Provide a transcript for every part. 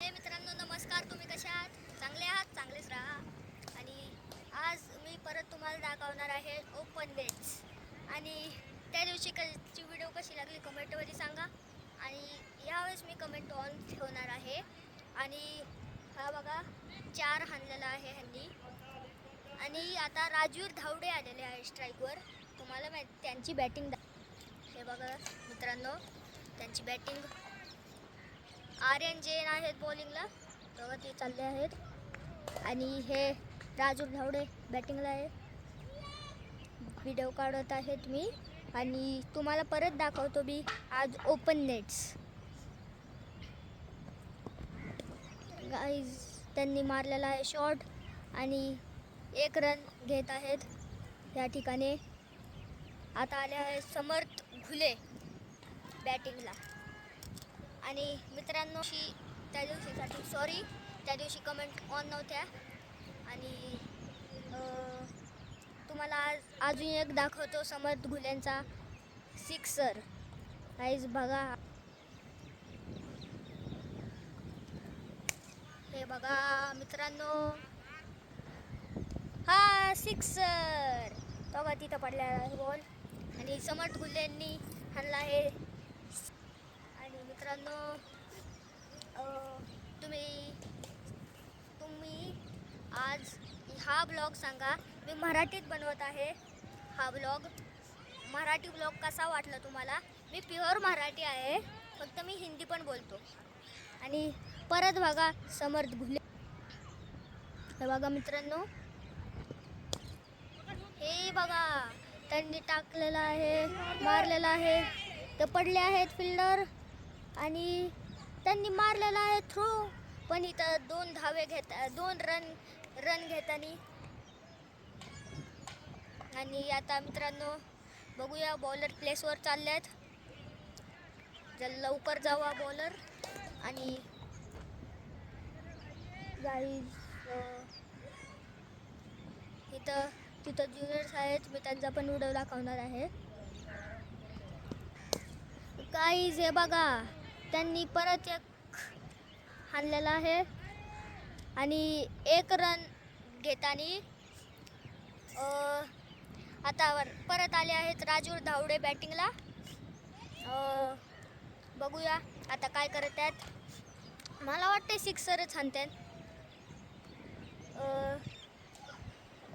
मित्रांनो नमस्कार. तुम्ही कशा आहात? चांगले आहात? चांगलेच राहा. आणि आज मी परत तुम्हाला दाखवणार आहे ओपन नेट्स. आणि त्या दिवशी ची व्हिडिओ कशी लागली कमेंटमध्ये सांगा. आणि यावेळेस मी कमेंट ऑन ठेवणार आहे. आणि हा बघा 4 हाणलेला आहे ह्यांनी. आणि आता राजवीर धावडे आलेले आहे स्ट्राईकवर. तुम्हाला त्यांची बॅटिंग हे बघा मित्रांनो, त्यांची बॅटिंग. आर्यन जैन आहेत बॉलिंगला, तेव्हा ते चालले आहेत. आणि हे राजूर धावडे बॅटिंगला आहे. व्हिडिओ काढत आहेत मी आणि तुम्हाला परत दाखवतो मी आज ओपन नेट्स. गाईज त्यांनी मारलेला आहे शॉट आणि 1 रन घेत आहेत या ठिकाणी. आता आले आहे समर्थ घुले बॅटिंगला. आणि मित्रांनो त्या दिवशीसाठी सॉरी, त्या दिवशी कमेंट ऑन नव्हत्या. आणि तुम्हाला आज अजून एक दाखवतो समर्थ घुलेंचा सिक्सर. गाईज बघा, हे बघा मित्रांनो, हा सिक्सर. बघा तिथं पडला आहे बॉल आणि समर्थ घुलेंनी हाणला आहे. आणि मित्रांनो तुम्ही आज हा ब्लॉग सांगा. मी मराठीत बनवत आहे हा ब्लॉग. मराठी ब्लॉग कसा वाटला तुम्हाला? मी प्युअर मराठी आहे, फक्त मी हिंदी पण बोलतो. आणि परत बघा समर्थ घुले, हे बघा मित्रांनो, हे बघा त्यांनी टाकलेला आहे, मारलेला आहे. ते पडले आहेत फिल्डर आणि त्यांनी मारलेला आहे थ्रो. पण इथं 2 रन घेतानी. आणि आता मित्रांनो बघूया, बॉलर प्लेसवर चालले आहेत. लवकर जावा बॉलर. आणि गाईज तिथं ज्युनियर्स आहेत, मी त्यांचा पण व्हिडिओ दाखवणार आहे. गाईज हे बघा, त्यांनी परत 1 हाणलेला आहे आणि 1 रन घेतानी. आता परत आले आहेत राजूर धावडे बॅटिंगला. बघूया आता काय करत आहेत. मला वाटते सिक्सरच हाणतात.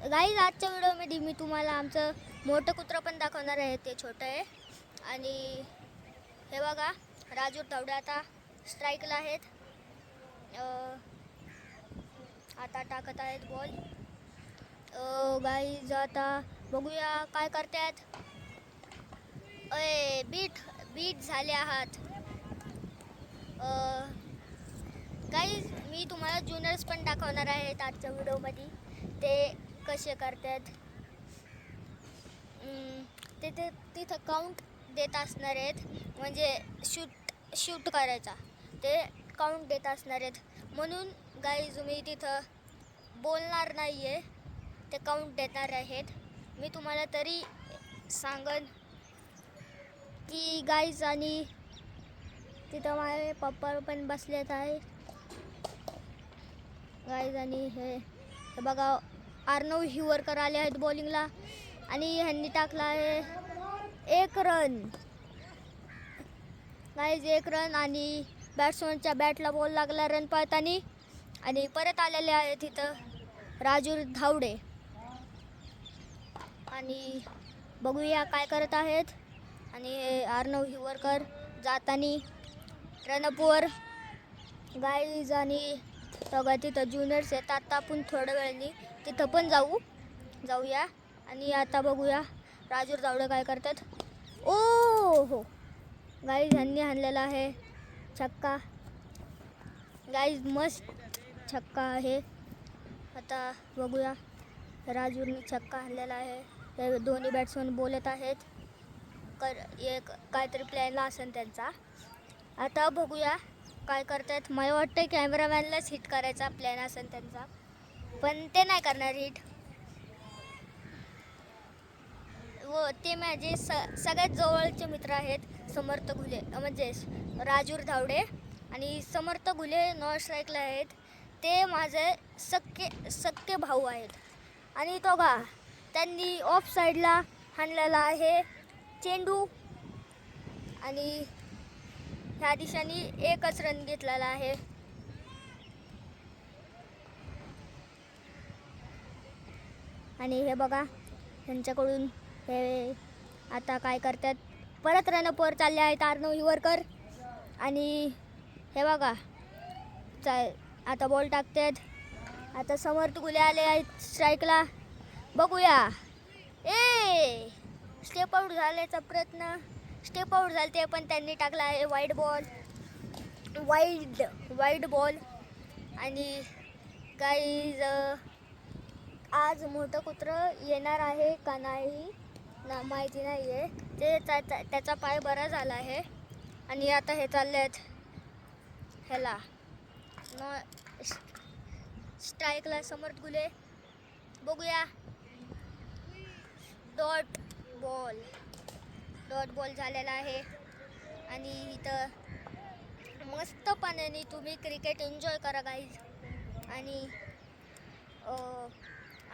गाईज आजच्या व्हिडिओमध्ये मी तुम्हाला आमचं मोठं कुत्रं पण दाखवणार आहे, ते छोटं आहे. आणि हे बघा राजूर धावडे आता स्ट्राईकला आहेत. आता टाकत आहेत बॉल. गाईज आता बघूया काय करतात. बीट झाले आहात. गाईज मी तुम्हाला ज्युनियर्स पण दाखवणार आहेत आजच्या व्हिडिओमध्ये, ते कसे करतात. तिथं काउंट देत असणार आहेत, म्हणजे शूट करायचा, ते काउंट देत असणार आहेत. म्हणून गाईज मी तिथं बोलणार नाही आहे, ते काउंट देणार आहेत. मी तुम्हाला तरी सांगन की गाईज. आणि तिथं माझे पप्पा पण बसलेत आहे गाईज. आणि हे बघा अर्णव हिवरकर आले आहेत बॉलिंगला आणि ह्यांनी टाकला आहे 1 रन. गाईज 1 रन आणि बॅट्समनच्या बॅटला बॉल लागला रन पळतानी. आणि परत आलेले आहेत तिथं राजूर धावडे. आणि बघूया काय करत आहेत. आणि हे अर्णव हिवरकर जातानी रनअपवर. गाईज आणि बघा तिथं ज्युनियर्स येतात. आता आपण थोड्या वेळाने तिथं पण जाऊया. आणि आता बघूया राजूर धावडे काय करतात. ओ हो गाईज, ह्यांनी हाणलेला आहे छक्का. गाईज मस्त छक्का आहे. आता बघूया राजूरनी छक्का हाणलेला आहे. ते दोन्ही बॅट्समन बोलत आहेत, एक काहीतरी प्लॅनला असेल त्यांचा. आता बघूया काय करतात. मला वाटतं कॅमेरामॅनलाच हिट करायचा प्लॅन असेल त्यांचा, पण ते नाही करणार हिट. व ते माझे सगळ्यात जवळचे मित्र आहेत समर्थ घुले, म्हणजे राजूर धावडे. आणि समर्थ गुले नॉन स्ट्राईकला आहेत. ते माझे सक्के भाऊ आहेत. आणि तो त्यांनी ऑफ साईडला हाणलेला आहे चेंडू आणि ह्या दिशाने एकच रन घेतलेला आहे. आणि हे बघा त्यांच्याकडून हे आता काय करतात, परत रनअपवर चालले आहेत अर्णव हिवरकर. आणि हे बघा आता बॉल टाकतात. आता समर्थ गुले आले आहेत स्ट्राईकला. बघूया. स्टेप आउट झाल्याचा प्रयत्न, स्टेप आउट झाले ते पण त्यांनी टाकला आहे वाईड बॉल. आणि गाईज आज मोठं कुत्रं येणार आहे का नाही माहिती नाही आहे. ते त्याचा पाय बरा झाला आहे. आणि आता हे चालले आहेत ह्याला स्ट्राईकला समर्थ गुले. बघूया. डॉट बॉल झालेला आहे. आणि इथं मस्त पाण्याने तुम्ही क्रिकेट एन्जॉय करा गाईज. आणि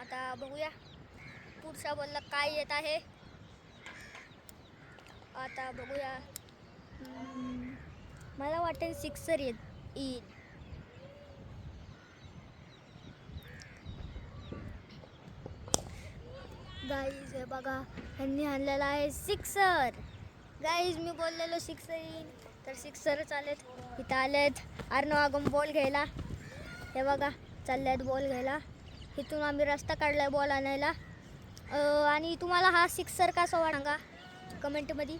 आता बघूया पुढच्या बॉलला काय येत आहे. आता बघूया. मला वाटेल सिक्सर येईल. गाईज हे बघा ह्यांनी आणलेला आहे सिक्सर. गाईज मी बोललेलो सिक्सर येईल तर सिक्सरच आलेत. इथं आलेत अर्णव आगम बॉल घ्यायला. हे बघा चालले आहेत बॉल घ्यायला. इथून आम्ही रस्ता काढला आहे बॉल आणायला. आणि तुम्हाला हा सिक्सर कसा वाटला सांगा कमेंटमध्ये.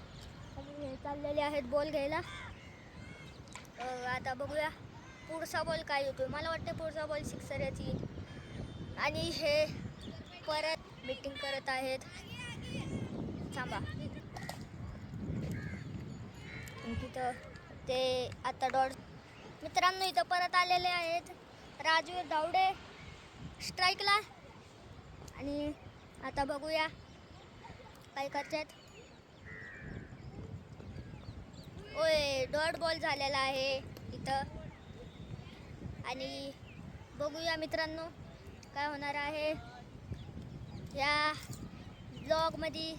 हे चाललेले आहेत बॉल घ्यायला. आता बघूया पुढचा बॉल काय येतो. मला वाटतं पुढचा बॉल सिक्सर येईल. आणि हे परत मीटिंग करत आहेत. थांबा. तिथं ते आता मित्रांनो इथं परत आलेले आहेत राजवीर धावडे स्ट्राईकला. आणि आता बघूया काय करतात. डॉट बॉल झालेला आहे इथं. आणि बघूया मित्रांनो काय होणार आहे या ब्लॉगमध्ये.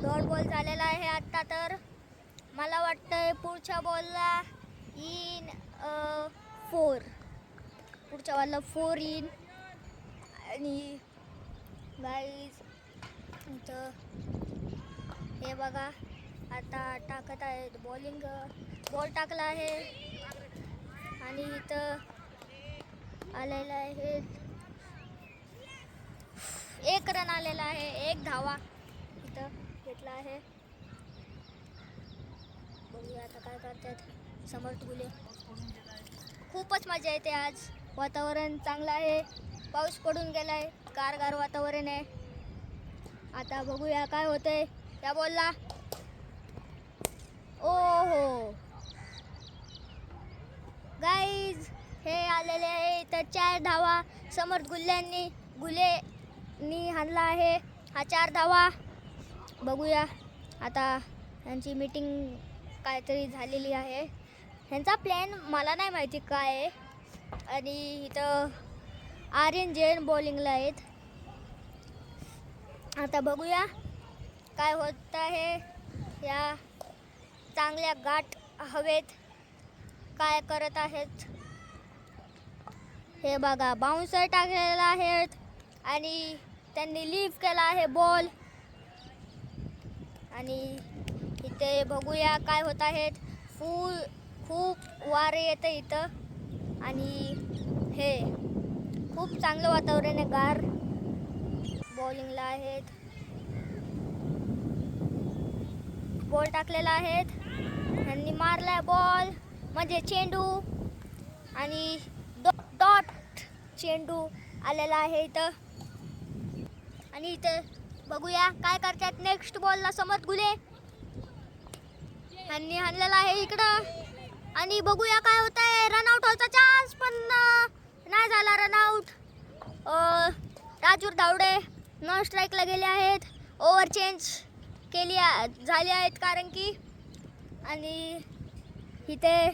डॉट बॉल झालेला आहे आत्ता. तर मला वाटतंय पुढच्या बॉलला येईन 4. पुढच्या बॉलला 4 येईन. आणि गाईज इथं हे बघा आता टाकत आहेत बॉल टाकला आहे. आणि इथं आलेला आहे 1 रन आलेला आहे. 1 धावा इथं घेतला आहे. बघूया आता काय करतात समर्थ गुले. खूपच मजा येते आज. वातावरण चांगलं आहे. पाऊस पडून गेलाय. गारगार वातावरण आहे. आता बघूया काय होतंय त्या बॉलला. ओहो गाईज हे आलेले आहे तर 4 धावा समर्थ गुलेनी हाणला आहे हा 4 धावा. बघूया आता यांची मीटिंग काहीतरी झालेली आहे. ह्यांचा प्लॅन मला नाही माहिती काय आहे. आणि इथं आर्यन जैन बॉलिंगला आहेत. आता बघूया काय होत आहे या चांगल्या गाठ हवेत काय करत आहेत. हे बघा बाउन्सर टाकलेला आहे आणि त्यांनी लीव्ह केला आहे बॉल. आणि इथे बघूया काय होत आहेत. खूप वारे येतं इथं. आणि हे खूप चांगलं वातावरण आहे. गार बॉलिंगला आहेत. बॉल टाकलेला आहे. यांनी मारलाय बॉल म्हणजे चेंडू. आणि डॉट चेंडू आलेला आहे इथं. आणि इथं बघूया काय करतात नेक्स्ट बॉलला समर्थ गुले. यांनी हाणलेला आहे इकडं. आणि बघूया काय होत आहे. रनआउट व्हायचा चान्स पण नाही झाला रनआउट. राजवीर धावडे नॉन स्ट्राईकला गेले आहेत. ओव्हर चेंज झाले आहेत कारण की. आणि इथे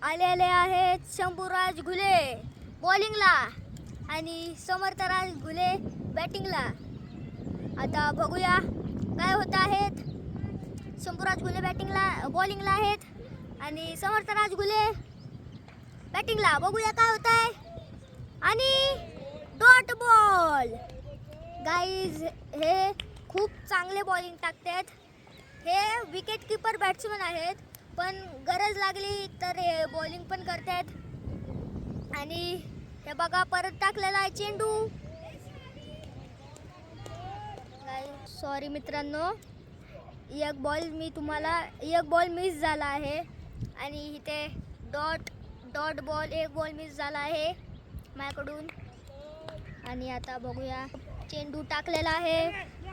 आलेले आहेत शंभूराज घुले बॉलिंगला आणि समर्थराज घुले बॅटिंगला. आता बघूया काय होत आहेत. शंभूराज घुले बॉलिंगला आहेत आणि समर्थराज घुले बॅटिंगला. बघूया काय होत आहे. आणि डॉट बॉल. गाईज हे खूप चांगले बॉलिंग टाकतात. हे विकेट कीपर बॅट्समन आहेत, पण गरज लागली तर हे बॉलिंग पण करतात. आणि हे बघा परत टाकलेला आहे चेंडू. सॉरी मित्रांनो, एक बॉल मिस झाला आहे आणि इथे डॉट बॉल एक बॉल मिस झाला आहे माझ्याकडून. आणि आता बघूया चेंडू टाकलेला आहे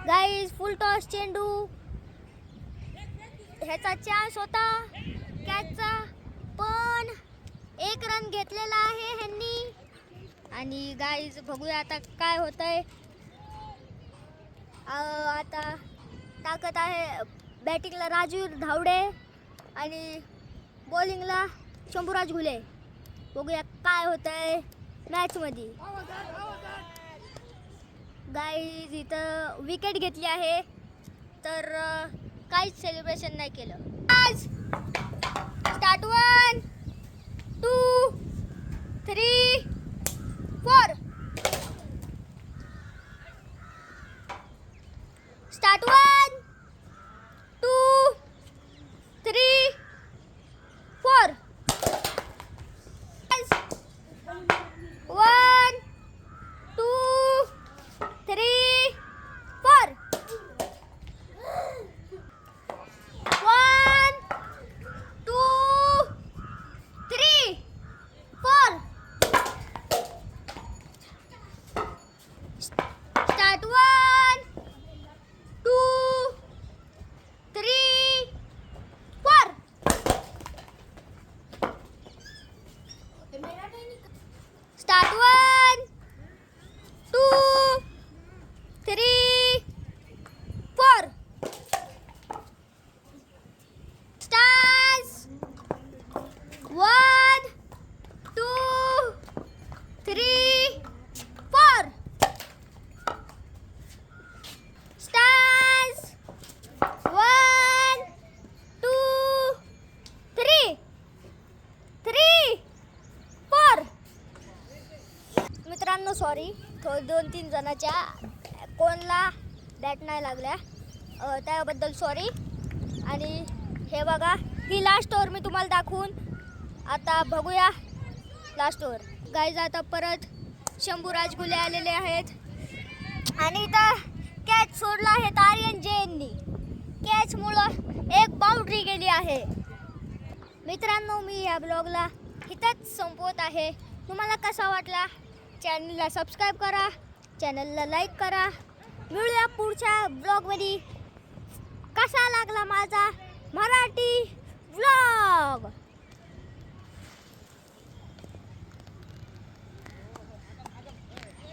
गाईज. फुल टॉस चेंडू. ह्याचा चान्स होता कॅचचा, पण 1 रन घेतलेला आहे ह्यांनी. आणि गाईज बघूया आता काय होत आहे. आता टाकत आहे बॅटिंगला राजू धावडे आणि बॉलिंगला शंभूराज घुले. बघूया काय होत आहे मॅचमध्ये. गाईज इथं विकेट घेतली आहे तर काहीच सेलिब्रेशन नाही केलं. आज start 1 2 3 4. Start 1 2 3 4. 1 2 3 4. 1 2 3 4. Start 1 2 3 4. Start 1 2 3 4. Stars 1 2 3 4. Stars 1 2 3 4. मित्रांनो सॉरी, 2-3 जणांच्या कोणला बॅट नाही लागल्या, त्याबद्दल सॉरी. आणि हे बघा ही लास्ट ओव्हर मी तुम्हाला दाखवून. आता बघूया लास्ट ओव्हर. गाईज आता परत शंभूराज घुले आलेले आहेत आणि इथं कॅच सोडला आहे आर्यन जैननी. कॅचमुळं एक बाउंड्री गेली आहे. मित्रांनो मी या ब्लॉगला इथंच संपवत आहे. तुम्हाला कसा वाटला चॅनलला सबस्क्राईब करा, चॅनलला लाईक करा. मिळूया पुढच्या ब्लॉगमध्ये. कसा लागला माझा